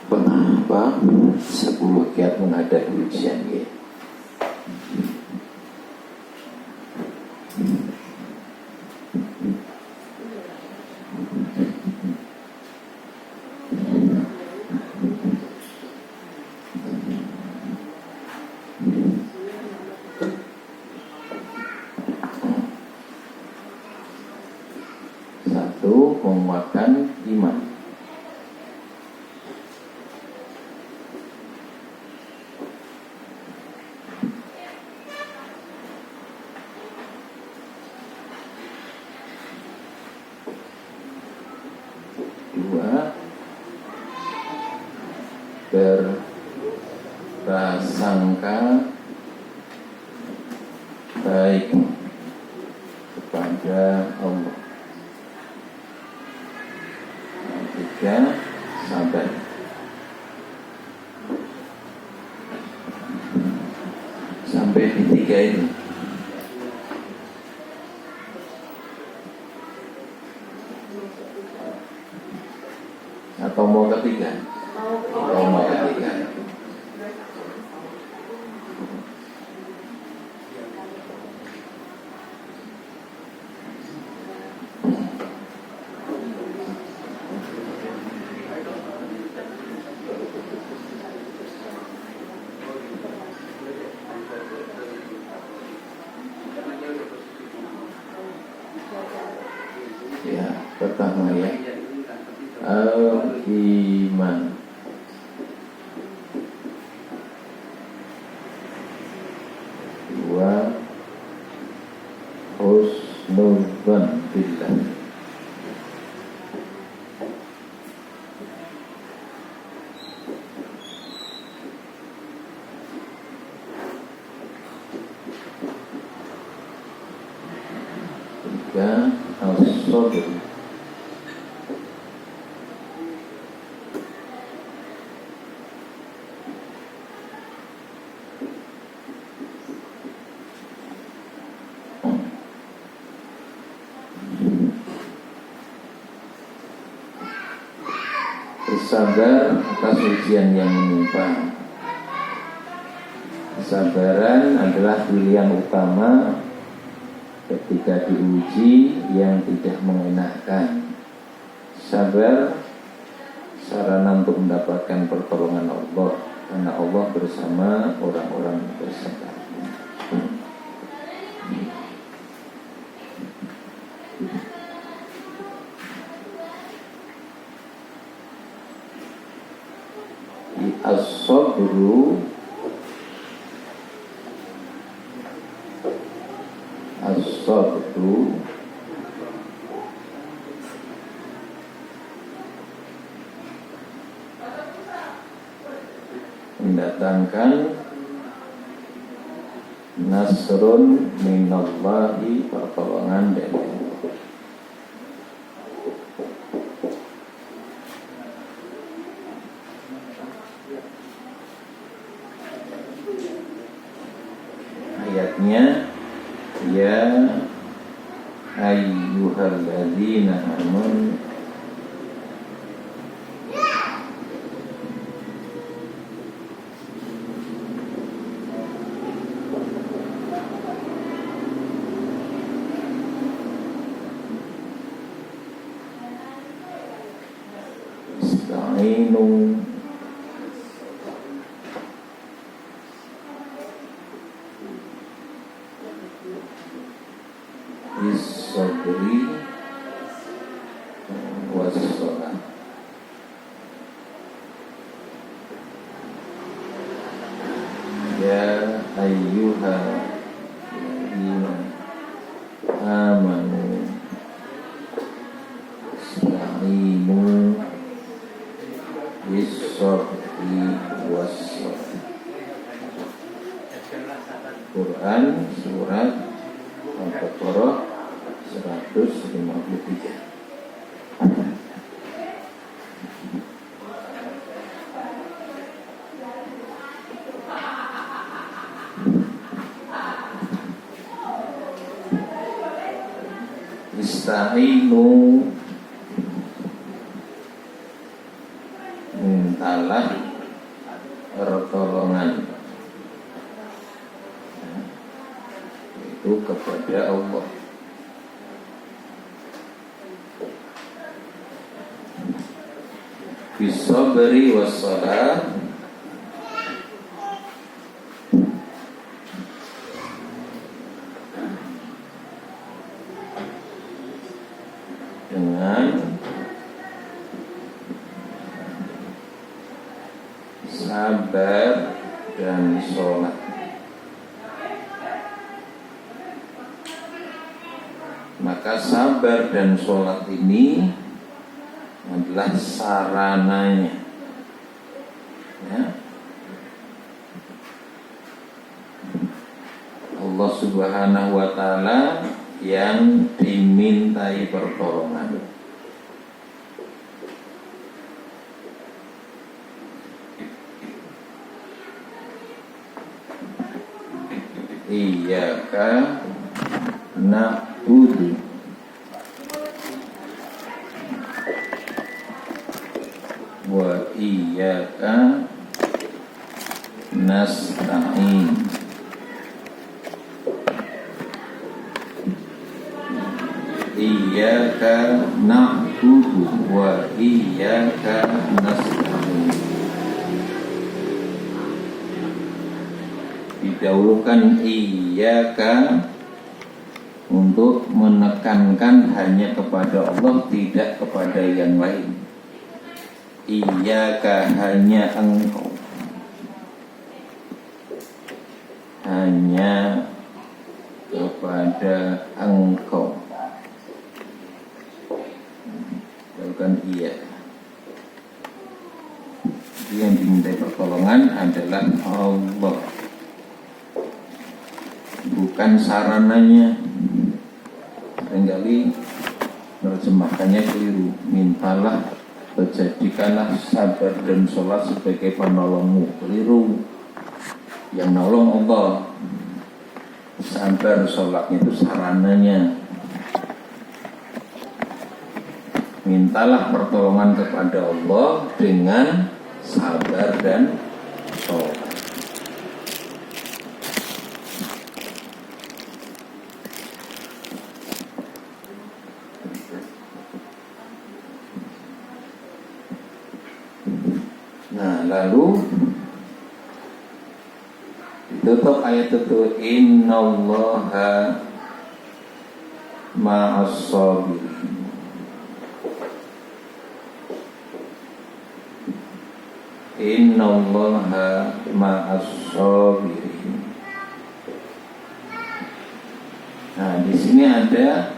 Kenapa 10 kiat menghadapi ujian ya? Satu, menguatkan iman. Dua, berprasangka baik kepada Allah. Tiga, sabar. Sampai di tiga itu. Atau mau ketiga? Mau ketiga. Ya, pertama ya, al-iman. Dua, husnul dzan billah. Tiga, as-sabr. Bersabar atas ujian yang menimpa. Kesabaran adalah pilihan utama ketika diuji yang tidak mengenakan. Sabar sarana untuk mendapatkan pertolongan Allah, karena Allah bersama orang-orang yang bersabar. As-sabru mendatangkan nasrun minallahi, pertolongan dari Allah. Ayatnya, ya ayyuhalladzina amanu ista'inu bis-sabri was-shalah. Ya ayyuhalladzina amanu ista'inu bis-sabri was-shalah. Quran surat Al-Baqarah 1 Ista'inu, mintalah pertolongan itu kepada Allah. Bisabri wassalah, dengan sabar dan sholat. Maka sabar dan sholat ini adalah sarananya, ya. Allah Subhanahu wa ta'ala yang dimintai pertolongan. Iyyaka na'budu wa iyyaka nasta'in. Iyyaka na'budu wa iyyaka nasta'in. Didahulukan iyyaka untuk menekankan hanya kepada Allah, tidak kepada yang lain. Iyyaka, hanya engkau, hanya kepada engkau. Bukan iya. Yang dimintai pertolongan adalah Allah, bukan sarananya. Seringkali menerjemahkannya keliru. Mintalah, jadikanlah sabar dan sholat sebagai penolongmu. Keliru. Yang nolong Allah. Sabar sholatnya itu sarananya. Mintalah pertolongan kepada Allah dengan sabar dan sholat. Nah, lalu ditutup ayat itu, innallaha ma'as-sabirin. Innallaha ma'as-sabirin. Nah, di sini ada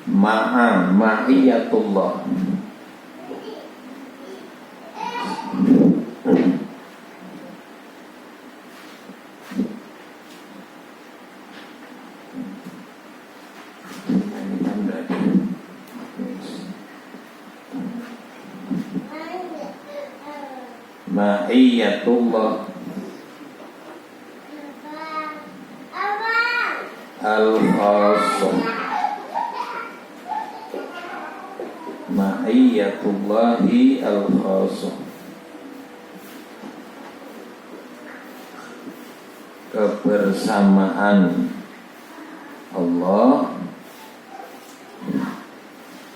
ma'iyatullah. Ma'iyatullah al-khassah. Ma'iyatullahi al-khassah, kebersamaan Allah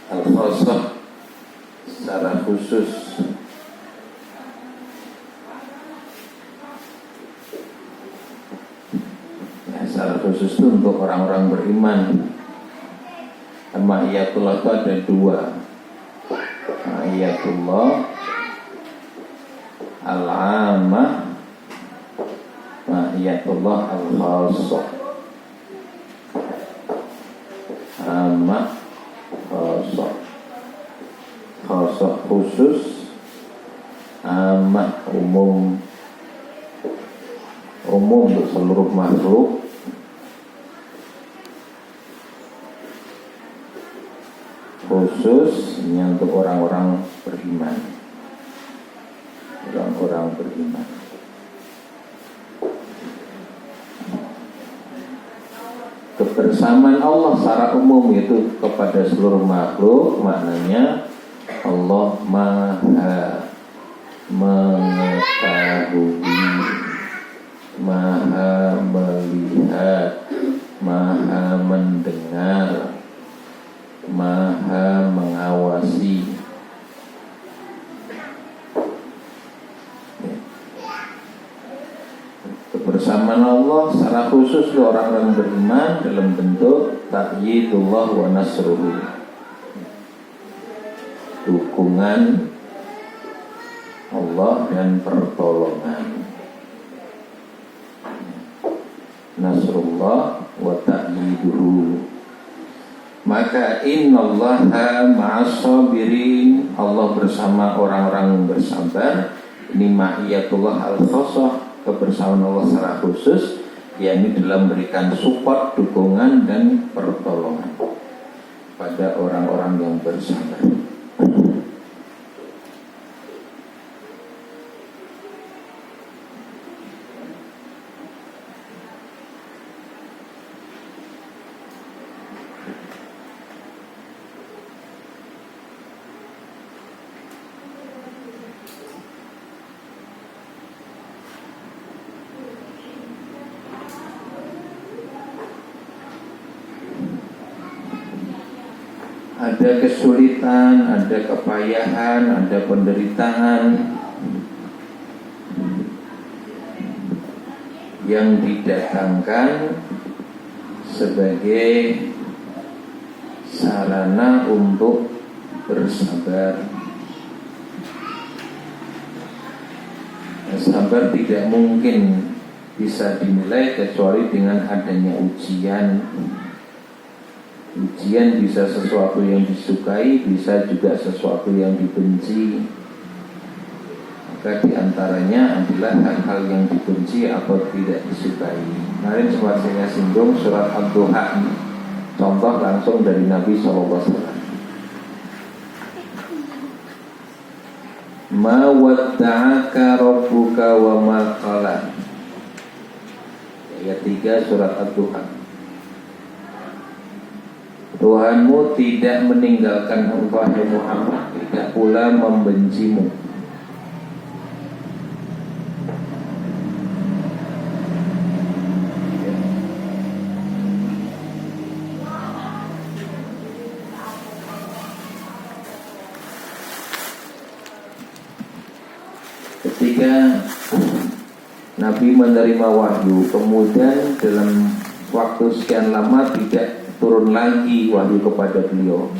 al-khassah secara khusus. Secara khusus itu untuk orang-orang beriman. Ma'iyatullah itu ada dua. Ma'iyatullah al-amah, ma'iyatullah al-khassah. Amah, khassah. Khassah khusus, amah umum. Umum untuk seluruh makhluk. Khususnya untuk orang-orang beriman. Orang-orang beriman. Kebersamaan Allah secara umum itu kepada seluruh makhluk, maknanya Allah Maha mengetahui, Maha melihat, Maha mendengar, Maha mengawasi. Kebersamaan Allah secara khusus untuk orang-orang beriman dalam bentuk ta'yidullah wa nasruhu, dukungan Allah dan pertolongan. Nasrullah wa ta'yiduhu. Maka innallaha ma'as sabirin, Allah bersama orang-orang yang bersabar. Ini ma'iyatullah al-khosoh, kebersamaan Allah secara khusus, yakni dalam memberikan support, dukungan dan pertolongan pada orang-orang yang bersabar. Ada kesulitan, ada kepayahan, ada penderitaan yang didatangkan sebagai sarana untuk bersabar. Sabar tidak mungkin bisa dinilai kecuali dengan adanya ujian. Ujian bisa sesuatu yang disukai, bisa juga sesuatu yang dibenci. Maka diantaranya adalah hal-hal yang dibenci atau tidak disukai. Kemarin sempat saya singgung surat Ad-Duha, contoh langsung dari Nabi SAW. Ma wadda'aka rabbuka wa ma qala. Ayat 3 surat Ad-Duha. Tuhanmu tidak meninggalkan engkau Muhammad, tidak pula membencimu. Ketika Nabi menerima wahyu, kemudian dalam waktu sekian lama tidak turun lagi wahyu kepada beliau,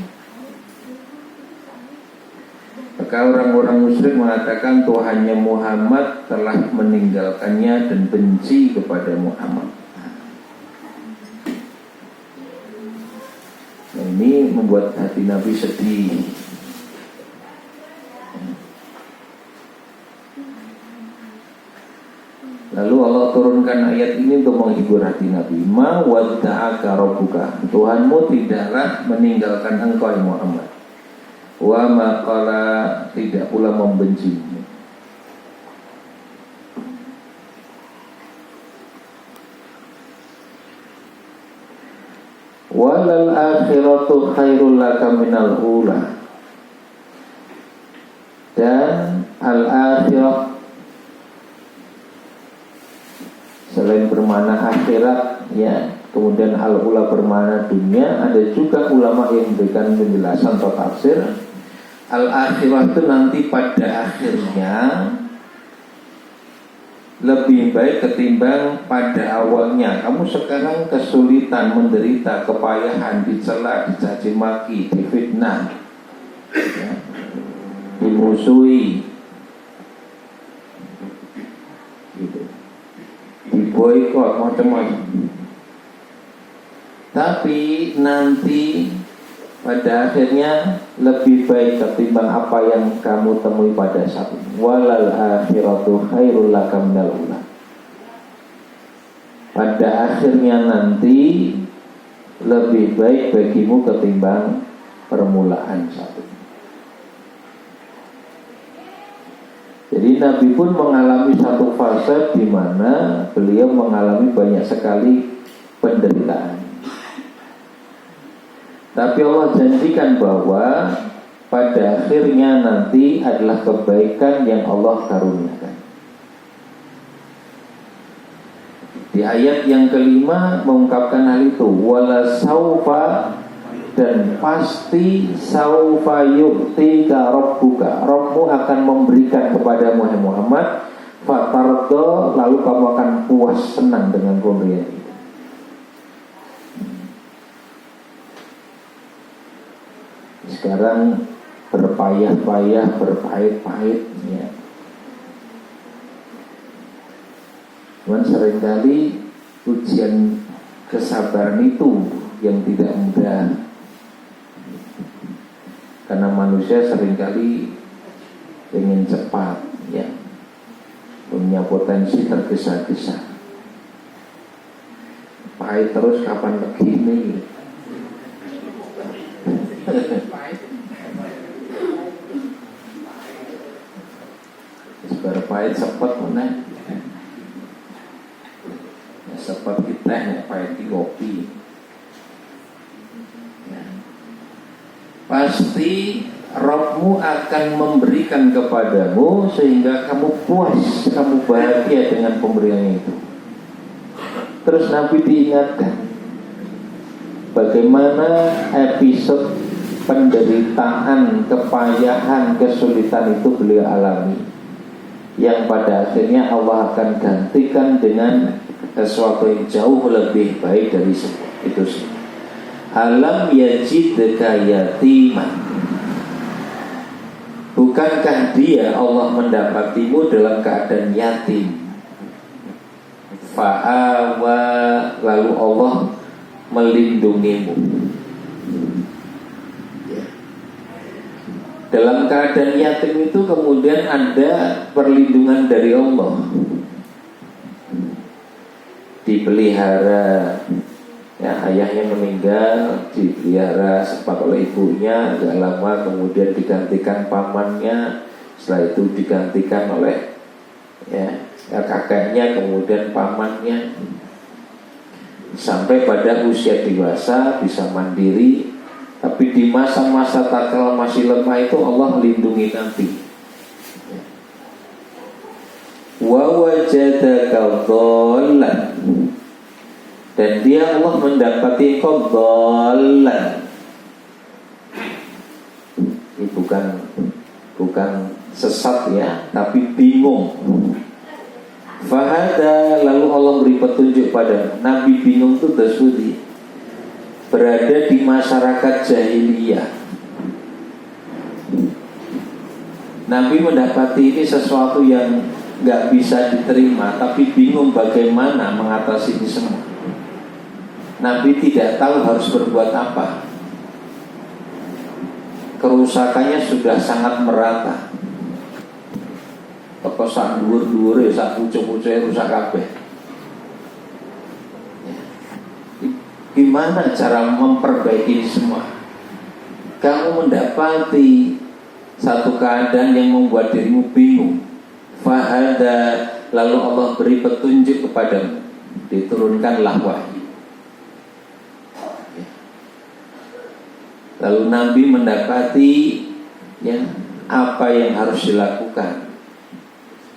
maka orang-orang musyrik mengatakan Tuhannya Muhammad telah meninggalkannya dan benci kepada Muhammad. Nah, ini membuat hati Nabi sedih. Lalu Allah turunkan ayat ini untuk menghibur hati Nabi. Ma wadda'aka rabbuka, Tuhanmu tidaklah meninggalkan engkau Muhammad. Wa ma qala, tidak pula membencimu. Walal akhiratu khairul laka minal ula. Dan al-akhirah selain bermakna akhirat, ya, kemudian al-ula bermakna dunia, ada juga ulama yang memberikan penjelasan atau tafsir. Al-akhirah itu nanti pada akhirnya lebih baik ketimbang pada awalnya. Kamu sekarang kesulitan, menderita, kepayahan, dicela, dicaci maki, difitnah, ya, dimusuhi, gitu, diboikot, macam-macam. Tapi nanti pada akhirnya lebih baik ketimbang apa yang kamu temui pada saat ini. Walal akhiratu khairul laka minal ula. Pada akhirnya nanti lebih baik bagimu ketimbang permulaan saat ini. Jadi Nabi pun mengalami satu fase di mana beliau mengalami banyak sekali penderitaan. Tapi Allah janjikan bahwa pada akhirnya nanti adalah kebaikan yang Allah karuniakan. Di ayat yang kelima mengungkapkan hal itu, wala saufa, dan pasti saufa yu'tika rabbuka, Rabbmu akan memberikan kepadamu Muhammad, fatardo, lalu kamu akan puas senang dengan pemberian itu. Sekarang berpayah-payah, berpahit-pahit ya. Cuman seringkali ujian kesabaran itu yang tidak mudah, karena manusia seringkali ingin cepat ya, punya potensi tergesa-gesa. Pahit terus kapan begini? Pahit sepet mana? Sepet kita yang pahit di kopi. Ya. Pasti Rabbmu akan memberikan kepadamu sehingga kamu puas, kamu bahagia dengan pemberian itu. Terus Nabi diingatkan bagaimana episode penderitaan, kepayahan, kesulitan itu beliau alami, yang pada akhirnya Allah akan gantikan dengan sesuatu yang jauh lebih baik dari itu semua. Alam yajidka yatiman, bukankah dia Allah mendapatimu dalam keadaan yatim? Fa'awa, lalu Allah melindungimu. Dalam keadaan yatim itu kemudian ada perlindungan dari Allah. Dipelihara, ya, ayahnya meninggal, dipelihara sempat oleh ibunya, agak lama kemudian digantikan pamannya, setelah itu digantikan oleh ya kakeknya, kemudian pamannya, sampai pada usia dewasa bisa mandiri. Tapi di masa-masa tatkala masih lemah itu Allah melindungi Nabi. Wa wajadaka dhallan, dan dia Allah mendapati kau dhallan. Ini bukan sesat ya, tapi bingung. Fahada, lalu Allah beri petunjuk pada Nabi. Bingung itu tersebut berada di masyarakat jahiliyah. Nabi mendapati ini sesuatu yang gak bisa diterima, tapi bingung bagaimana mengatasi ini semua. Nabi tidak tahu harus berbuat apa. Kerusakannya sudah sangat merata. Toko sak dhuwur-dhuwur ya, sak pucuk-pucuke rusak kabeh. Gimana cara memperbaiki ini semua? Kamu mendapati satu keadaan yang membuat dirimu bingung. Fahada, lalu Allah beri petunjuk kepadamu, diturunkanlah wahyu. Lalu Nabi mendapati ya apa yang harus dilakukan.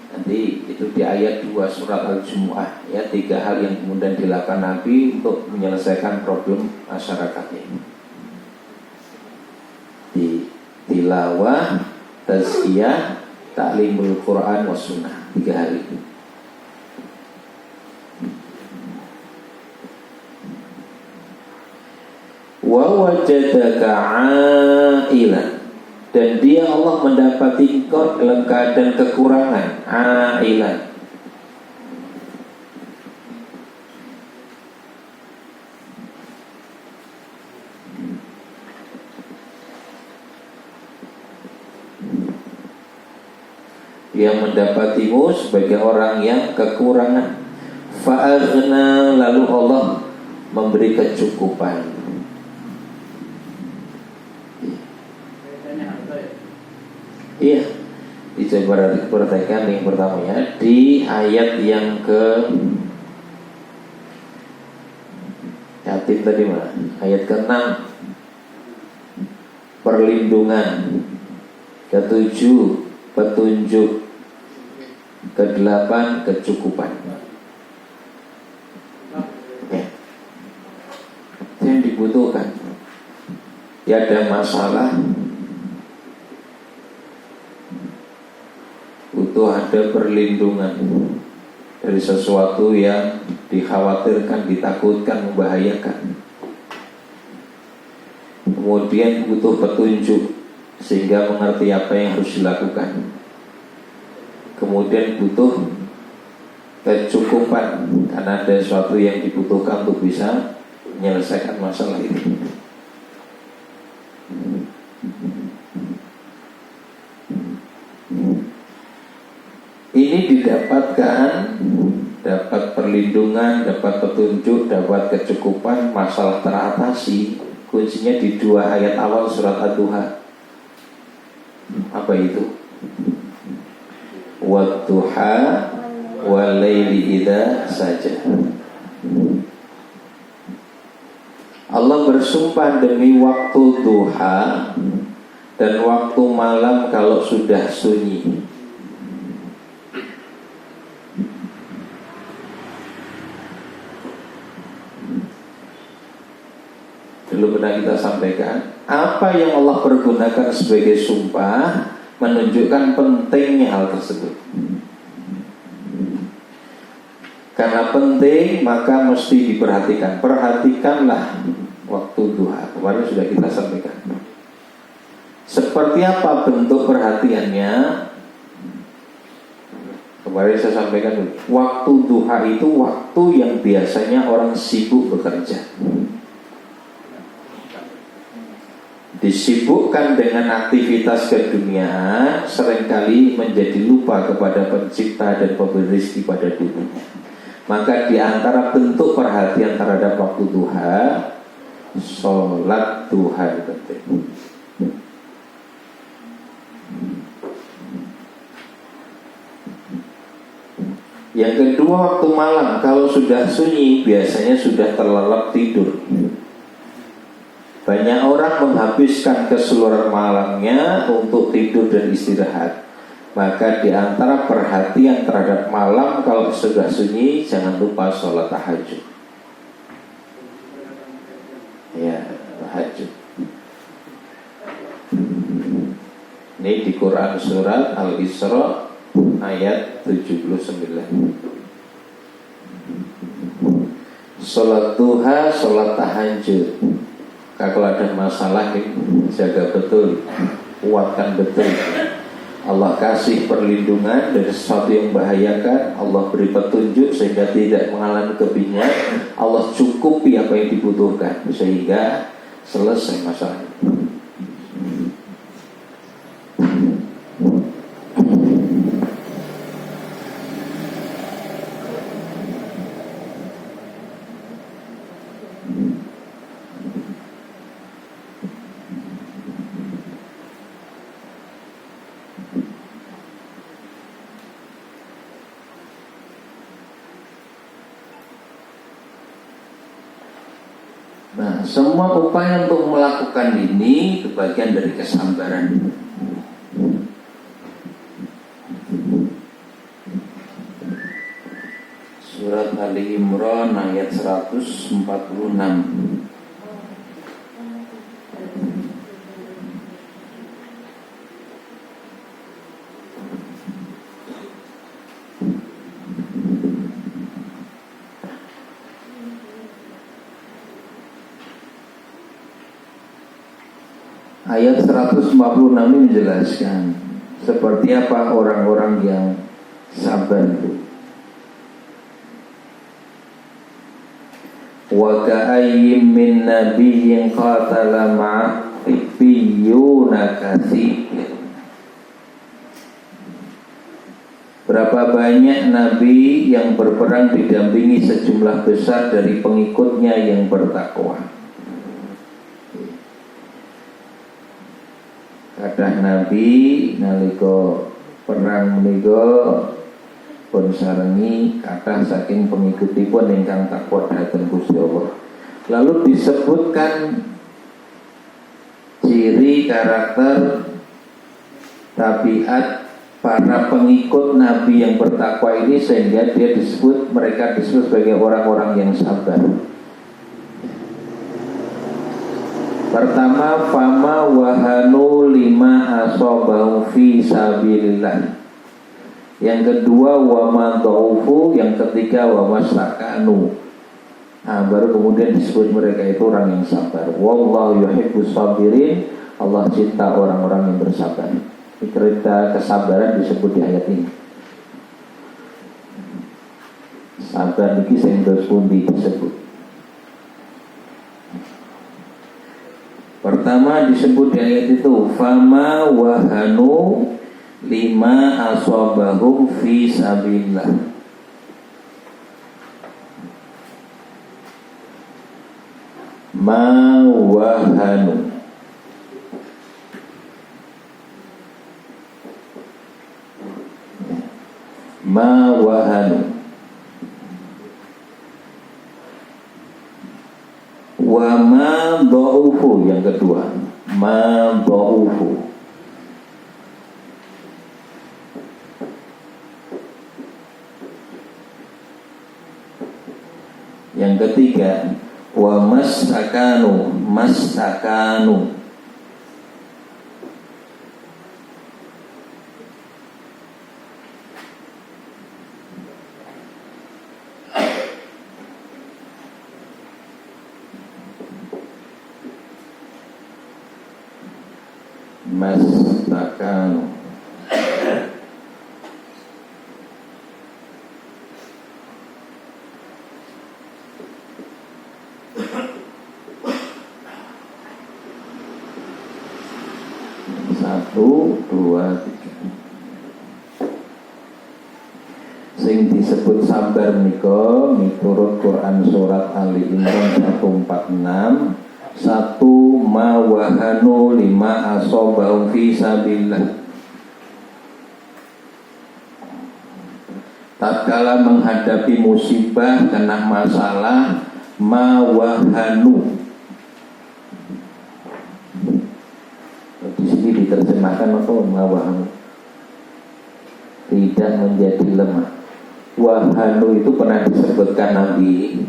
Nanti itu di ayat 2 surat Al-Jumu'ah ya, 3 hal yang kemudian dilakukan Nabi untuk menyelesaikan problem masyarakatnya. Di tilawah, tazkiyah, ta'limul Quran wa sunnah, 3 hal itu. Wa wajadaka 'ailan, dan dia Allah mendapati engkau dalam keadaan kekurangan. 'Ailan, dia mendapatimu sebagai orang yang kekurangan. Fa'aghna, lalu Allah memberi kecukupan. Iya, dicoba perhatikan yang pertama ya, di ayat yang ke yatim tadi mana? Ayat ke-6. perlindungan. Ketujuh, petunjuk. Kedelapan, kecukupan. Ya. Itu yang dibutuhkan. Ya, ada masalah, butuh ada perlindungan dari sesuatu yang dikhawatirkan, ditakutkan, membahayakan. Kemudian butuh petunjuk sehingga mengerti apa yang harus dilakukan. Kemudian butuh kecukupan karena ada sesuatu yang dibutuhkan untuk bisa menyelesaikan masalah ini. Ini didapatkan, dapat perlindungan, dapat petunjuk, dapat kecukupan, masalah teratasi. Kuncinya di 2 ayat awal surat Ad-Duha. Apa itu? Wadduha walaili idza saja. Allah bersumpah demi waktu duha dan waktu malam kalau sudah sunyi. Dulu pernah kita sampaikan, apa yang Allah pergunakan sebagai sumpah menunjukkan pentingnya hal tersebut. Karena penting maka mesti diperhatikan. Perhatikanlah waktu duha. Kemarin sudah kita sampaikan. Seperti apa bentuk perhatiannya? Kemarin saya sampaikan dulu. Waktu duha itu waktu yang biasanya orang sibuk bekerja, disibukkan dengan aktivitas keduniaan, seringkali menjadi lupa kepada pencipta dan pemberi rezeki pada dirinya. Maka di antara bentuk perhatian terhadap waktu duha, sholat duha penting. Yang kedua, waktu malam kalau sudah sunyi biasanya sudah terlelap tidur. Banyak orang menghabiskan keseluruhan malamnya untuk tidur dan istirahat. Maka di antara perhatian terhadap malam kalau sudah sunyi, jangan lupa sholat tahajud. Ya, tahajud. Ini di Quran surat Al-Isra ayat 79. Sholat duha, sholat tahajud. Kalau ada masalah, jaga betul, kuatkan betul. Allah kasih perlindungan dari sesuatu yang membahayakan. Allah beri petunjuk sehingga tidak mengalami kebingungan. Allah cukupi apa yang dibutuhkan sehingga selesai masalah. Nah, semua upaya untuk melakukan ini itu bagian dari kesabaran. Surat Ali Imran ayat 146. Ayat 146 ini menjelaskan seperti apa orang-orang yang sabar itu. Wa ka'ayyim min nabiyyin qatala ma'ribbiyuna katsir. Berapa banyak nabi yang berperang didampingi sejumlah besar dari pengikutnya yang bertakwa. Kadah nabi nalika perang menika pun sarengi kathah saking pengikutipun ingkang takwa dhateng Gusti Allah. Lalu disebutkan ciri karakter tabiat para pengikut Nabi yang bertakwa ini, sehingga mereka disebut sebagai orang-orang yang sabar. Pertama, fama wahanu lima asobahu fi sabilillah. Yang kedua, wama dhaufu. Yang ketiga, wama sakanu. Baru kemudian disebut mereka itu orang yang sabar. Wallahu yuhibbus sabirin. Allah cinta orang-orang yang bersabar. Cerita kesabaran disebut di ayat ini. Sabar niki sing dos pundi disebut. Pertama disebut di ayat itu, fama wahanu lima asobahum fi sabilillah. Ma wahanu, ma wahanu, wa ma dhaufu. Yang kedua, ma dhaufu. Yang ketiga, wa mastakanu, mastakanu. Mastakanu. Satu, dua, tiga. Sing disebut sabar menika miturut Quran surat Ali Imran 146. Satu, ma wahanu lima asobau fi sabilillah. Tatkala menghadapi musibah, kena masalah, ma wahanu. Di sini diterjemahkan apa? Ma wahanu, tidak menjadi lemah. Wahanu itu pernah disebutkan Nabi.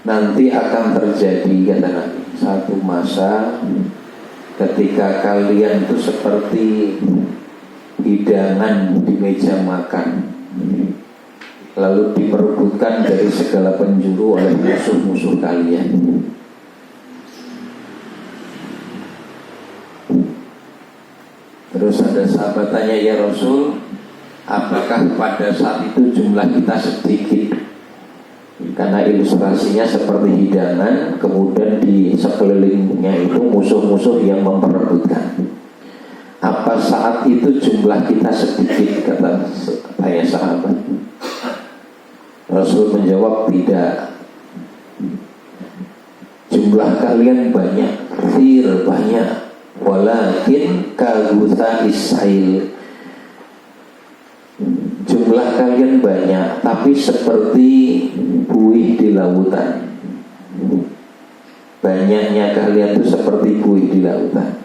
Nanti akan terjadi, kata Nabi, satu masa ketika kalian itu seperti hidangan di meja makan, lalu diperebutkan dari segala penjuru oleh musuh-musuh kalian. Terus ada sahabat tanya, ya Rasul, apakah pada saat itu jumlah kita sedikit? Karena ilustrasinya seperti hidangan, kemudian di sekelilingnya itu musuh-musuh yang memperebutkan. Apa saat itu jumlah kita sedikit, kata saya sahabat. Rasul menjawab, tidak. Jumlah kalian banyak, katsir, banyak. Walakin kagusa isail. Jumlah kalian banyak, tapi seperti buih di lautan. Banyaknya kalian itu seperti buih di lautan.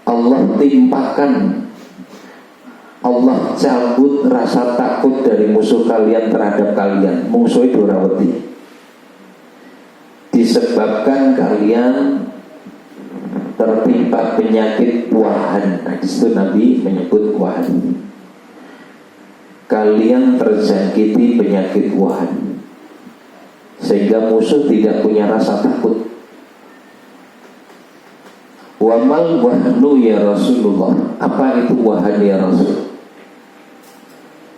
Allah timpakan, Allah cabut rasa takut dari musuh kalian terhadap kalian. Musuh itu rawati. Disebabkan kalian tertimpa penyakit wahan. Nah, disitu Nabi menyebut wahan. Kalian terjangkiti penyakit wahan, sehingga musuh tidak punya rasa takut. Wamal wahnu ya Rasulullah. Apa itu wahan ya Rasul?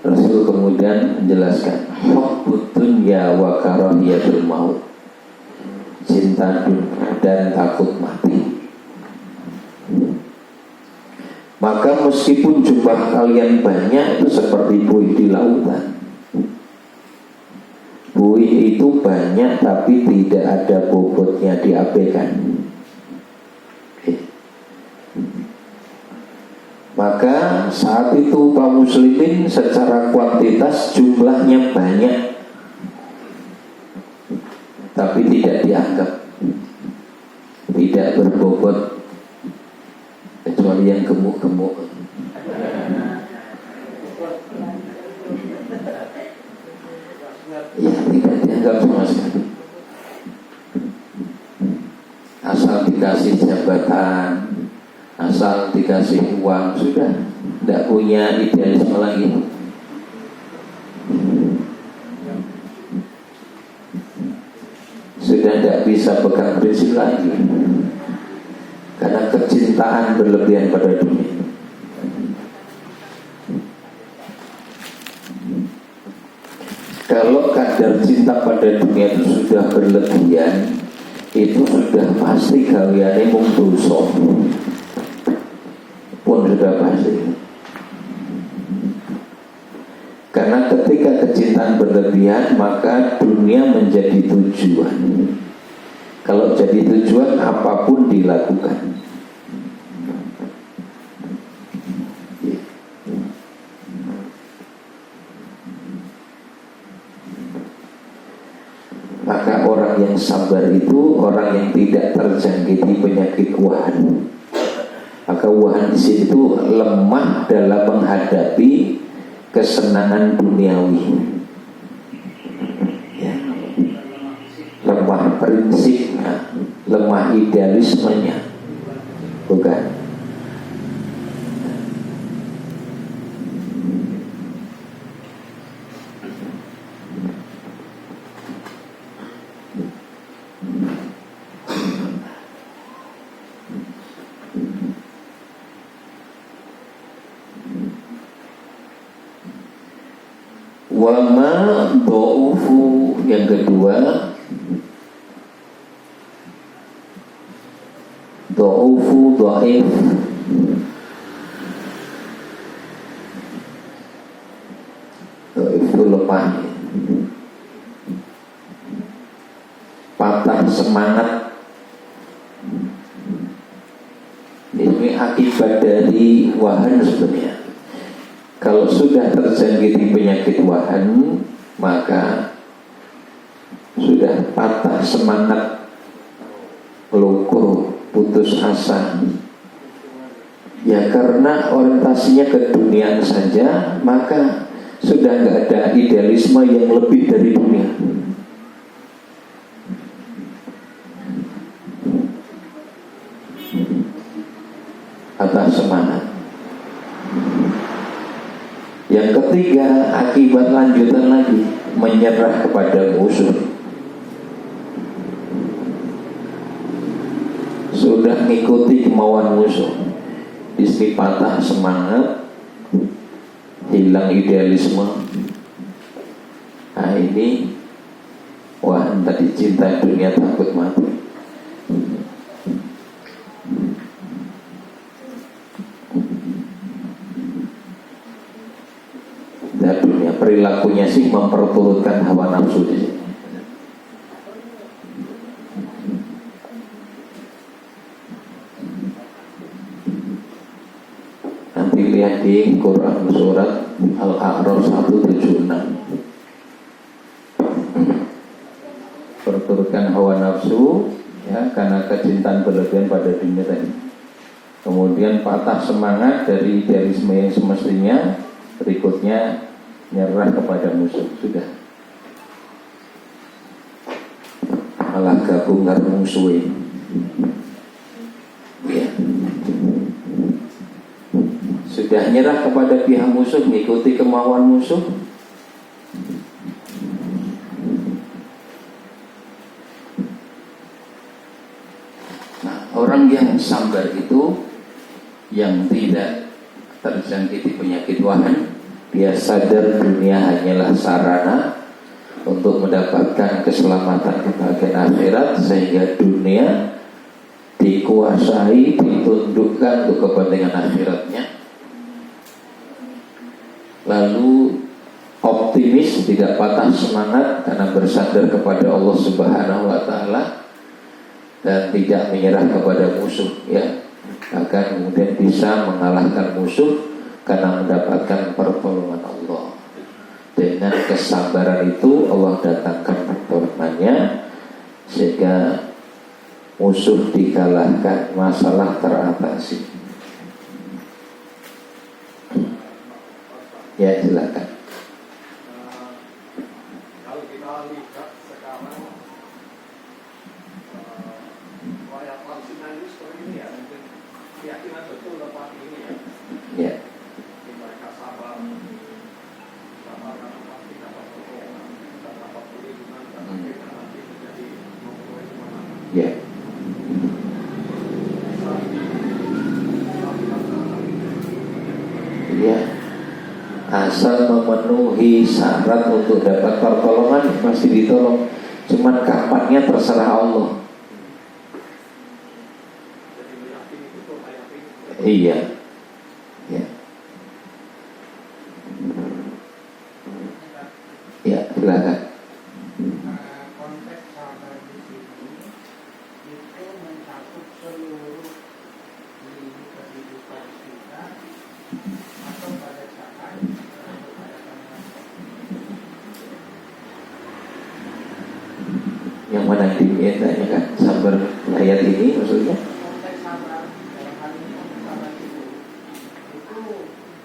Rasul kemudian menjelaskan, hubbud dunya wa karahiyatul maut. Cinta dunia dan takut mati. Maka meskipun jumlah kalian banyak, itu seperti buih di lautan. Buih itu banyak tapi tidak ada bobotnya, diabaikan. Maka saat itu kaum muslimin secara kuantitas jumlahnya banyak, tapi tidak dianggap, tidak berbobot, kecuali yang gemuk-gemuk. Ya, tidak dianggap sama sekali. Asal dikasih jabatan, asal dikasih uang, sudah tidak punya idealisme lagi. Sudah tidak bisa pegang prinsip lagi, karena kecintaan berlebihan pada dunia. Kalau kadar cinta pada dunia itu sudah berlebihan, itu sudah pasti gaweane mung dosa. Pun sudah pasti. Karena ketika kecintaan berlebihan, maka dunia menjadi tujuan. Kalau jadi tujuan, apapun dilakukan. Maka orang yang sabar itu orang yang tidak terjangkiti penyakit wahan. Maka wahan di sini itu lemah dalam menghadapi kesenangan duniawi, ya. Lemah prinsipnya, lemah idealismenya, bukan. Wama do'ufu, yang kedua, do'ufu, do'if, do'if itu lemah, patah semangat. Ini akibat dari wahan sebenarnya. Kalau sudah terjangkiti penyakit wahan, maka sudah patah semangat, lukur, putus asa. Ya karena orientasinya ke dunia saja, maka sudah nggak ada idealisme yang lebih dari dunia. Patah semangat. Yang ketiga, akibat lanjutan lagi, menyerah kepada musuh. Sudah mengikuti kemauan musuh, istri patah semangat, hilang idealisme. Nah ini, wah tadi cinta dunia takut mati. Dan dunia perilakunya sih memperturutkan hawa nafsu di sini. Nanti lihat di Quran surat Al-A'raf 176. Perturutkan hawa nafsu, ya, karena kecintaan berlebihan pada dunia tadi. Kemudian patah semangat dari idealisme yang semestinya. Berikutnya nyerah kepada musuh, sudah malah gabung dengan musuh. Ya. Sudah nyerah kepada pihak musuh, mengikuti kemauan musuh. Nah, orang yang sabar itu yang tidak terjangkiti penyakit wahan, dia sadar dunia hanyalah sarana untuk mendapatkan keselamatan kebahagiaan akhirat, sehingga dunia dikuasai, ditundukkan untuk kepentingan akhiratnya. Lalu optimis, tidak patah semangat karena bersandar kepada Allah Subhanahu wa Ta'ala dan tidak menyerah kepada musuh, ya. agar kemudian bisa mengalahkan musuh karena mendapatkan pertolongan Allah. Dengan kesabaran itu Allah datangkan pertolongannya sehingga musuh dikalahkan, masalah teratasi. Ya, silakan. Kalau kita lihat sekarang rakyat Palestina ini seperti ini ya, mungkin keyakinan betul lepas ini ya. Ya. Mereka sabar karena pasti dapat pertolongan dan dapat perlindungan dan akhirnya nanti menjadi memperoleh kemenangan. Ya. Ya. Asal memenuhi syarat untuk dapat pertolongan masih ditolong. Cuman kapannya terserah Allah. Iya. Ya. Ya, silakan. Konteks sabar di sini itu mencakup seluruh lini kehidupan kita atau pada saat Yang mana tanya kan? Sabar ayat ini maksudnya? konteks sabar dalam hal ini konteks sabar itu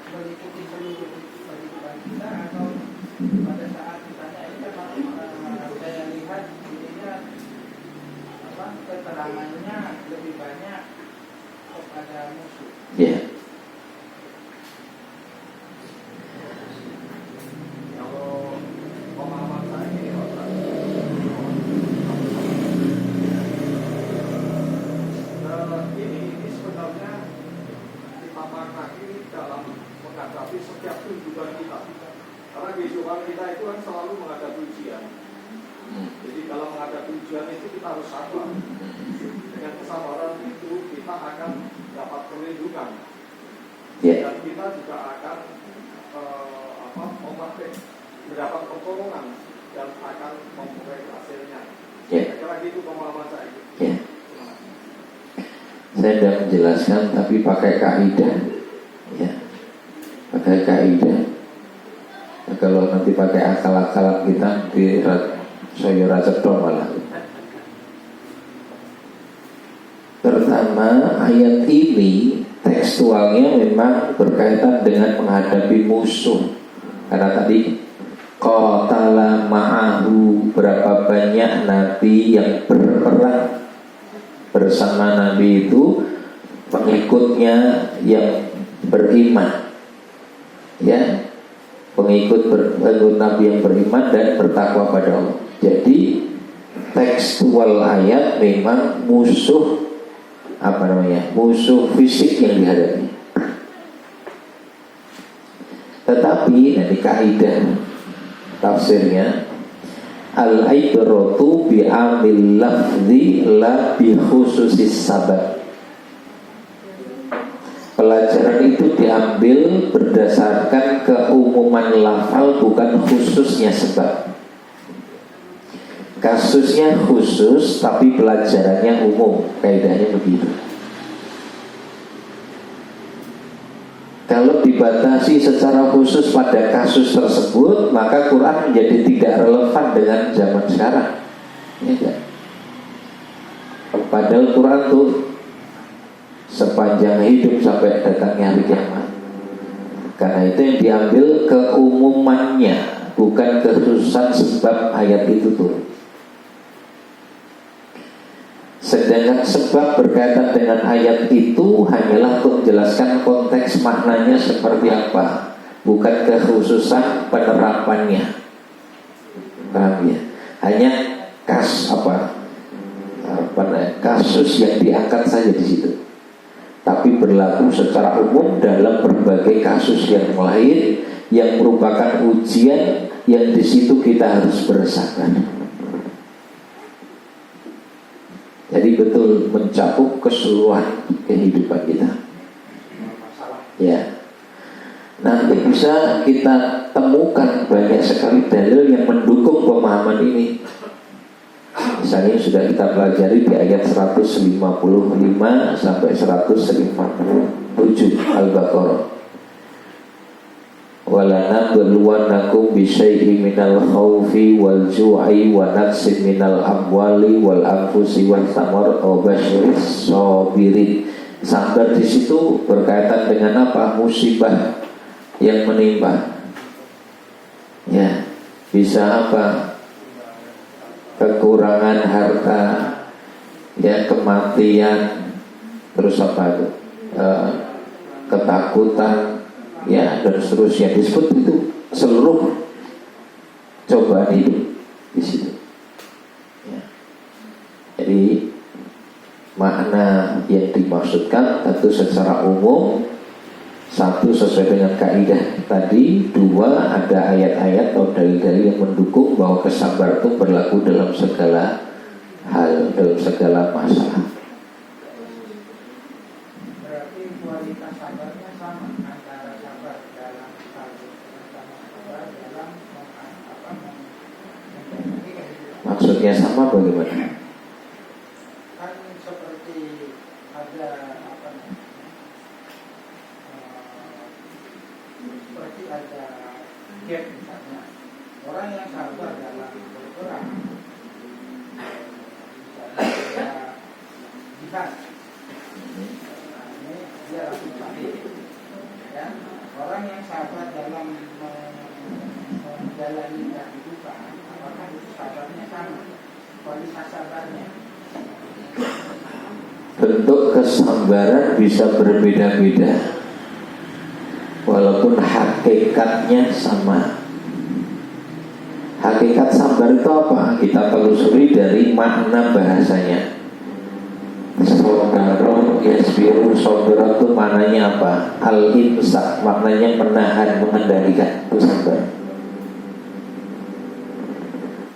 meliputi seluruh kehidupan kita atau pada saat misalnya ini memang saya lihat intinya keterangannya lebih banyak kepada musuh. Ya. Kalau pemahaman saya ini ini sebenarnya kita maknai dalam menghadapi setiap tujuan kita. Karena kehidupan kita itu kan selalu menghadapi ujian. Jadi dalam menghadapi ujian itu kita harus sabar. Dengan kesabaran itu kita akan dapat perlindungan. Dan kita juga akan mendapat pertolongan dan akan memperoleh hasilnya. Kira-kira gitu pemahaman saya. Saya tidak menjelaskan tapi pakai kaidah. Ya. Pakai kaidah. Nah, kalau nanti pakai akal-akalan kita di saya rasa malah. Pertama, ayat ini tekstualnya memang berkaitan dengan menghadapi musuh. Karena tadi qatala ma'ahu, berapa banyak nabi yang berperang bersama nabi itu pengikutnya yang beriman. Ya. Pengikut nabi yang beriman dan bertakwa pada Allah. Jadi tekstual ayat memang musuh musuh fisik yang dihadapi. Tetapi dari kaidah tafsirnya al-ibratu bi amil lafzi la bi khususis sabab. Pelajaran itu diambil berdasarkan keumuman lafal, bukan khususnya sebab. Kasusnya khusus tapi pelajarannya umum. Kaidahnya begitu. Kalau dibatasi secara khusus pada kasus tersebut, maka Quran menjadi tidak relevan dengan zaman sekarang. Ya, padahal Quran itu sepanjang hidup sampai datangnya hari kiamat. Karena itu yang diambil keumumannya, bukan kekhususan sebab ayat itu turun. Sedangkan sebab berkaitan dengan ayat itu hanyalah untuk menjelaskan konteks maknanya seperti apa, bukan kekhususan penerapannya. Paham ya? Hanya kasus yang diangkat saja di situ. Tapi berlaku secara umum dalam berbagai kasus yang lain yang merupakan ujian yang di situ kita harus bersabar. Jadi betul mencakup keseluruhan kehidupan kita. Ya. Nanti bisa kita temukan banyak sekali dalil yang mendukung pemahaman ini. ihsan ini sudah kita pelajari di ayat 155 sampai 157 Al-Baqarah. Walanabluwannakum bisyai'in minal khawfi wal ju'i wa naqsin minal amwali wal anfusi wal thamar wa basyiris sabirin. Sabar di situ berkaitan dengan apa? Musibah yang menimpa. Ya, bisa apa? Kekurangan harta, ya, kematian, terus apa itu? Ketakutan, ya, dan seterusnya. Disebut itu seluruh cobaan hidup di situ. Ya. Jadi makna yang dimaksudkan tentu secara umum, satu sesuai dengan kaidah tadi, dua ada ayat-ayat atau dalil-dalil yang mendukung bahwa kesabaran itu berlaku dalam segala hal, dalam segala masalah. Berarti kualitas sabarnya sama antara sabar dalam sabar dalam menjalani kehidupan. Maksudnya sama bagaimana? Kan seperti ada seperti ada gap misalnya, orang yang sabar dalam berperang, misalnya dia jihad, ini dia langsung syahid, ya. Orang yang sabar dalam menjalani kehidupan, apakah itu sabarnya sama, kualitas sabarnya? Bentuk kesabaran bisa berbeda-beda, walaupun hakikatnya sama. Hakikat sabar itu apa? Kita telusuri dari makna bahasanya. Saudara yasbiru, saudara itu maknanya apa? Al-imsak, maknanya menahan, mengendalikan, itu sabar.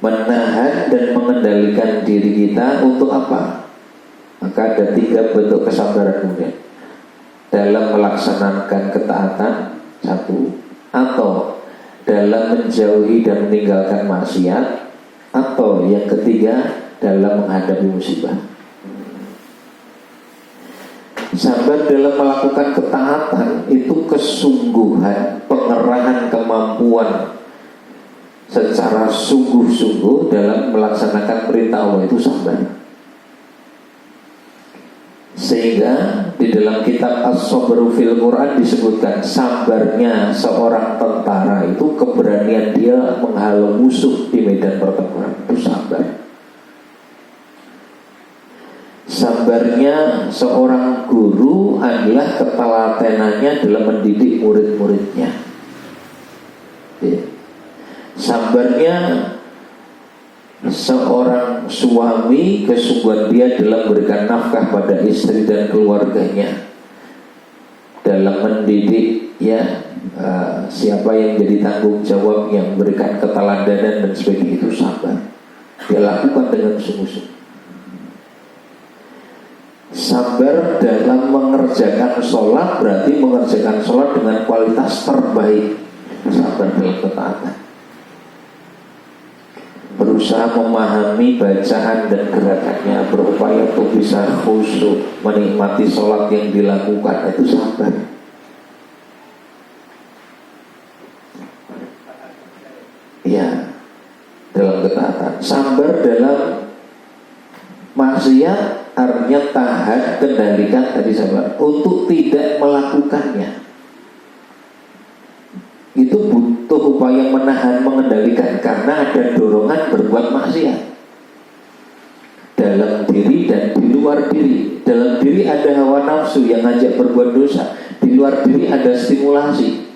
Menahan dan mengendalikan diri kita untuk apa? Maka ada 3 bentuk kesabaran kemudian. Dalam melaksanakan ketaatan, 1, atau dalam menjauhi dan meninggalkan maksiat, atau yang ketiga dalam menghadapi musibah. Sabar dalam melakukan ketaatan itu kesungguhan, pengerahan kemampuan secara sungguh-sungguh dalam melaksanakan perintah Allah, itu sabar. Sehingga di dalam kitab As-Sabru fil Quran disebutkan sabarnya seorang tentara itu keberanian dia menghalau musuh di medan pertempuran, itu sabar. Sabarnya seorang guru adalah ketelatenannya dalam mendidik murid-muridnya. Sabarnya seorang suami, kesungguhan dia dalam memberikan nafkah pada istri dan keluarganya, dalam mendidik, ya, siapa yang jadi tanggung jawab, yang memberikan keteladanan dan sebagainya, itu sabar. Dia lakukan dengan sungguh-sungguh. Sabar dalam mengerjakan sholat berarti mengerjakan sholat dengan kualitas terbaik. Sabar dalam ketaatan, berusaha memahami bacaan dan gerakannya, berupaya untuk bisa khusyuk menikmati sholat yang dilakukan, itu sabar. Ya, dalam ketaatan. Sabar dalam maksiat artinya tahan, kendalikan, tadi sabar untuk tidak melakukannya. Itu butuh upaya menahan, mengendalikan, karena ada dorongan berbuat maksiat dalam diri dan di luar diri. Dalam diri ada hawa nafsu yang ngajak berbuat dosa, di luar diri ada stimulasi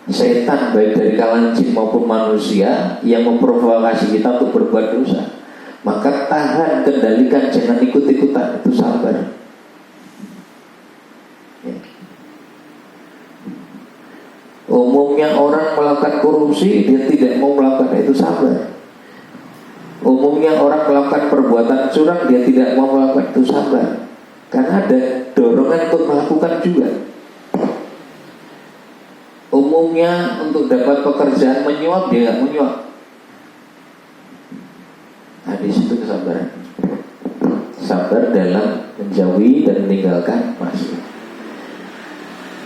setan baik dari kalangan jin maupun manusia yang memprovokasi kita untuk berbuat dosa. Maka tahan, kendalikan, jangan ikut-ikutan, itu sabar. Ya. Umumnya orang melakukan korupsi, dia tidak mau melakukan, itu sabar. Umumnya orang melakukan perbuatan curang, dia tidak mau melakukan, itu sabar. Karena ada dorongan untuk melakukan juga. Umumnya untuk dapat pekerjaan menyuap, dia nggak menyuap. Nah, di situ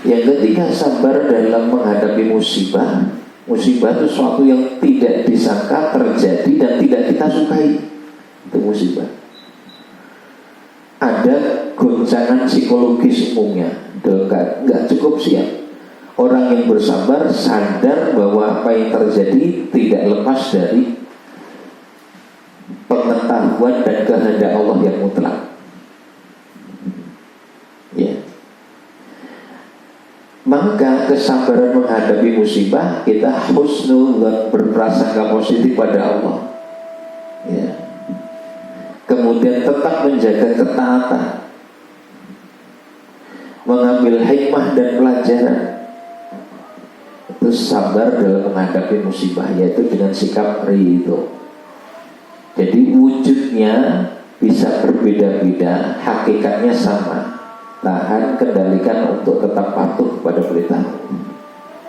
Yang ketiga, sabar dalam menghadapi musibah. Musibah itu sesuatu yang tidak disangka terjadi dan tidak kita sukai. Itu musibah. Ada goncangan psikologis umumnya, nggak cukup siap. Orang yang bersabar sadar bahwa apa yang terjadi tidak lepas dari pengetahuan dan kehendak Allah yang mutlak. Ya. Maka kesabaran menghadapi musibah, kita husnul, berprasangka positif pada Allah. Ya. Kemudian tetap menjaga ketaatan, mengambil hikmah dan pelajaran. Itu sabar dalam menghadapi musibah, yaitu dengan sikap ridho. Jadi wujudnya bisa berbeda-beda, hakikatnya sama. Tahan, kendalikan untuk tetap patuh kepada perintah.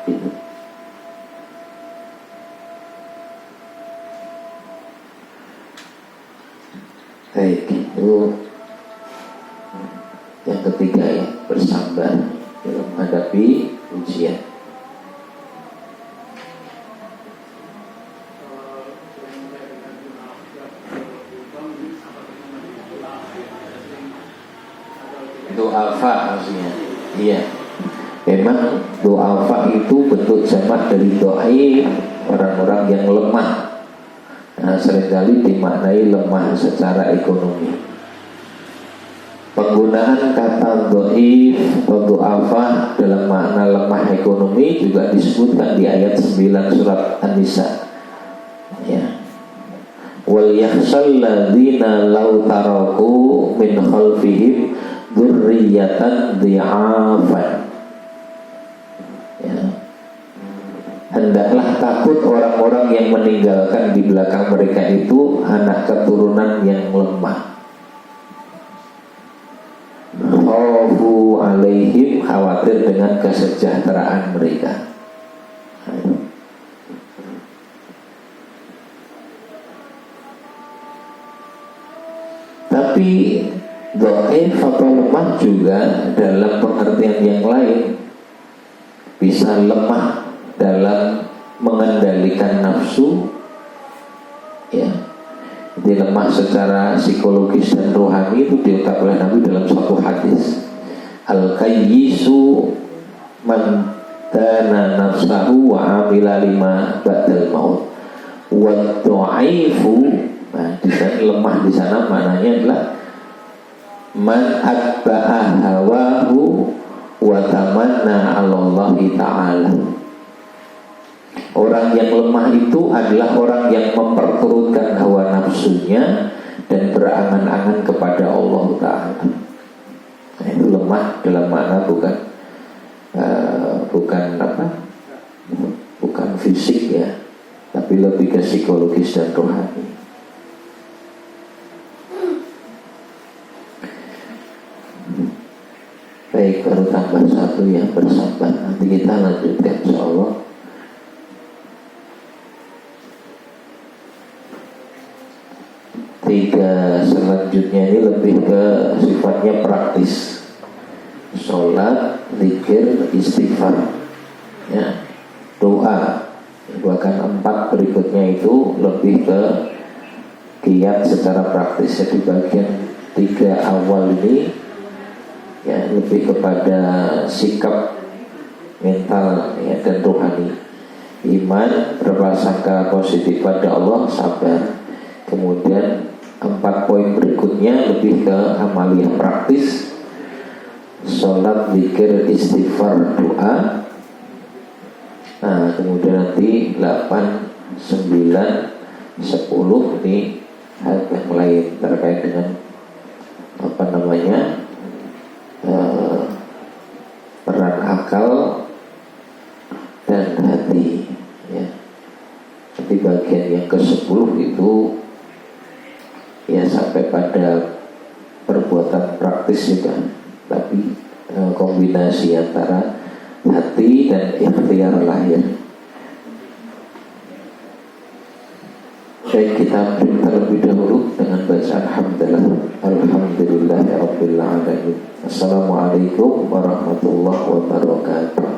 Itu. Baik, itu yang ketiga ya, bersabar dalam menghadapi ujian. Doa fa maksudnya. Iya. Memang doa fa itu bentuk jamak dari doai, orang-orang yang lemah. Nah, seringkali dimaknai lemah secara ekonomi. Penggunaan kata dhaif atau du'afa dalam makna lemah ekonomi juga disebutkan di ayat 9 surat An-Nisa. Ya. Wal yakhshal ladzina law taraku min khalfihim dzurriyyatan dhi'afan. Ya. Hendaklah takut orang-orang yang meninggalkan di belakang mereka itu anak keturunan yang lemah. Khawfu alaihim, khawatir dengan kesejahteraan mereka. Tapi dhaif atau lemah juga dalam pengertian yang lain, bisa lemah dalam mengendalikan nafsu, ya. Jadi lemah secara psikologis dan rohani itu diungkap oleh Nabi dalam suatu hadis. Al-kayyisu man dana nafsahu wa amila lima ba'dal maut. Wa dha'ifu, nah di sana lemah di sana maknanya adalah man atba'a hawahu wa tamanna 'ala Allah ta'ala. Orang yang lemah itu adalah orang yang memperturutkan hawa nafsunya dan berangan-angan kepada Allah Ta'ala. Nah, itu lemah dalam makna bukan fisik ya, tapi lebih ke psikologis dan rohani. Baik, baru tambah satu yang bersabar. Nanti kita lanjutkan insyaallah. Tiga selanjutnya ini lebih ke sifatnya praktis. Sholat, zikir, istighfar, ya, doa. Bahkan 4 berikutnya itu lebih ke kiat secara praktis. Jadi bagian 3 awal ini ya lebih kepada sikap mental ya, dan rohani. Iman, berprasangka positif pada Allah, sabar. Kemudian 4 poin berikutnya lebih ke amalia praktis. Sholat, zikir, istighfar, doa. Nah kemudian nanti 8, 9, 10 ini hal yang lain terkait dengan peran akal dan hati ya. Nanti bagian yang ke-10 itu ya sampai pada perbuatan praktis juga, tapi kombinasi antara hati dan ikhtiar lahir. Baik, kita terlebih dahulu dengan bacaan hamdalah. Alhamdulillahirabbil alamin. Assalamualaikum warahmatullahi wabarakatuh.